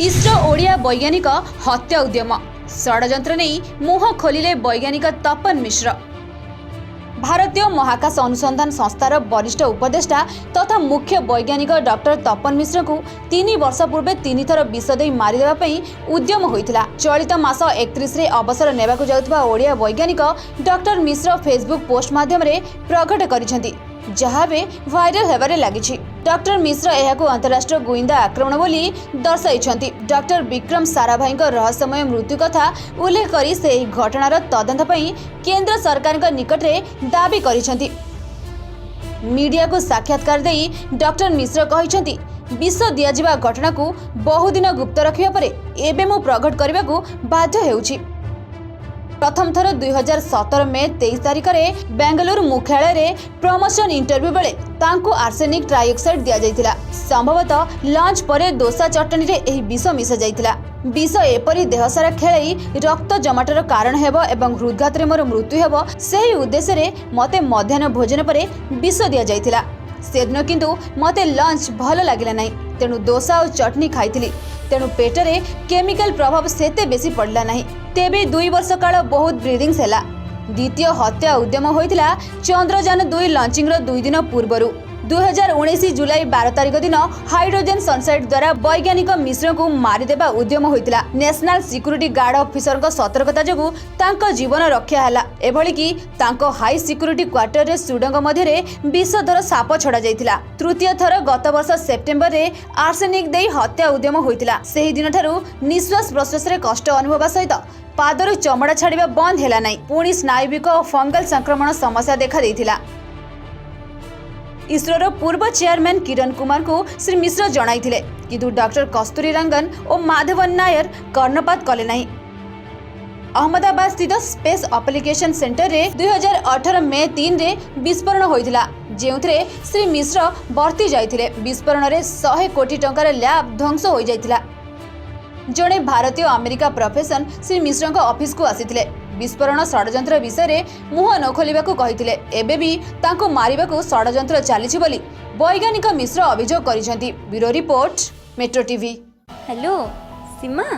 इसरो ओडिया वैज्ञानिक हत्या उद्यम षड्यंत्र नहीं मुह खोलिले वैज्ञानिक तपन मिश्र। भारतीय महाकाश अनुसंधान संस्थार वरिष्ठ उपदेष्टा तथा मुख्य वैज्ञानिक डॉक्टर तपन मिश्र को 3 वर्ष पूर्वे 3 थर विष दे मारिदेवा उद्यम होइथिला। चलित मास 31 रे अवसर नेबाकु जाउथबा ओडिया वैज्ञानिक डॉक्टर मिश्र फेसबुक पोस्ट माध्यम रे प्रकट करिसेंती, जहाबे वायरल हेबारे लागिछि। डॉक्टर मिश्र एहाकु अंतरराष्ट्रीय गुइंदा आक्रमण बोली दर्शाइछंती। डॉक्टर विक्रम साराभाई रहस्यमय मृत्यु कथा उल्लेख करी सेही घटनार तदंत पई केंद्र सरकार निकट रे दाबी करिछंती। मीडिया को साक्षात्कार देई डॉक्टर मिश्र कहिछंती, विष दियाजिबा घटना को बहुदिन गुप्त रखिबा परे एबे मु प्रकट करबाकू बाध्य हेउछि। प्रथम थर 2017 मे 23 तारिख में बेंगलुरु मुख्यालय रे प्रमोशन इंटरव्यू बेले तांको आर्सेनिक ट्राइऑक्साइड दिया जाइतिला। संभवतः लंच परे दोसा चटनी रे एही विष मिसा जाइतिला। विष एपरी देह सारा खेलाई रक्त जमाटर कारण हेबो एवं हृदघात रे मोर मृत्यु हेबो सेही उद्देश्य रे मते मध्याह्न भोजन परे विष दिया जाइतिला। सेदिन किंतु मते लंच भल लागिला नाही, तेणु दोसा और चटनी खाइथिली। तेणु पेटरे केमिकल प्रभाव सेते बेसी पड़ला नाही। तेबे 2 वर्ष काल बहुत ब्रीदिंग्स हैला। द्वितीय हत्या उद्यम होइतिला चंद्रयान 2 लॉन्चिंग रो 2 दिन पूर्वरु। 2019 जुलाई 12 तारिख दिन हाइड्रोजन सनसाइट द्वारा वैज्ञानिक मिश्र को मारिदेबा उद्यम होइतिला। नेशनल सिक्यूरिटी गार्ड ऑफिसर को सतर्कता जगु तांको जीवन रक्षा हैला। एभली कि तांको हाई सिक्यूरिटी क्वार्टर रे सुडंग मध्य रे विषधर साप छड़ा जाइतिला। तृतीय थर गत वर्ष सेप्टेम्बर रे आर्सेनिक देई हत्या उद्यम होइतिला। सेही दिन ठारू निश्वास प्रश्वास रे कष्ट अनुभव सहित पादरु चमड़ा छाड़िबा बंद हैला नाही। पुणी स्नायुविक और फंगल संक्रमण समस्या देखा देइतिला। इसरोर पूर्व चेयरमैन किरण कुमार को श्री मिश्र जणाइथिले, किंतु डॉक्टर कस्तूरी रंगन और माधवन नायर कर्णपात कले नहीं। अहमदाबाद स्थित स्पेस एप्लिकेशन सेंटर रे 2018 मे 3 रे विस्फोरण होइथिला, जेउथरे श्री मिश्र बर्ती जाइथिले। विस्फोरण रे 100 कोटी टंकार लैब ध्वंस हो जाइथिला। जड़े भारतीय America profession Shri Mishra office को आसीथिले। विस्फोरण षड्यंत्र विषय मुह न खोलिबाकू कहिथिले। एबे भी तांको मारिबाकू षड्यंत्र चलीछि बोली वैज्ञानिक मिश्र अभियोग करिसेंती। Bureau report, Metro TV. Hello Seema,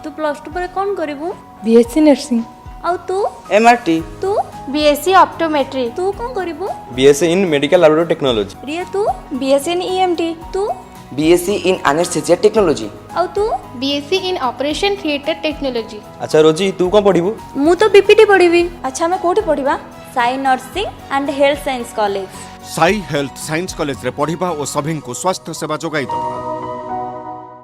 तू प्लस 2 पर कोन करिवु? BSc nursing. आउ तू? एमआरटी। तू? BSc optometry. तू कोन करिवु? BSc in medical laboratory technology. Riya तू? BSc in EMT. तू? BSc in anaesthesia technology. आउ तू? BSc in operation theatre technology. अच्छा रोजी, तू कोन पढिबु? मु तो बीपीटी पढिबी। अच्छा मैं कोठी पढिबा? Sai nursing and health science college. Sai health science college रे पढ़िबा और सभी को स्वास्थ्य सेवा जोगाई दबा।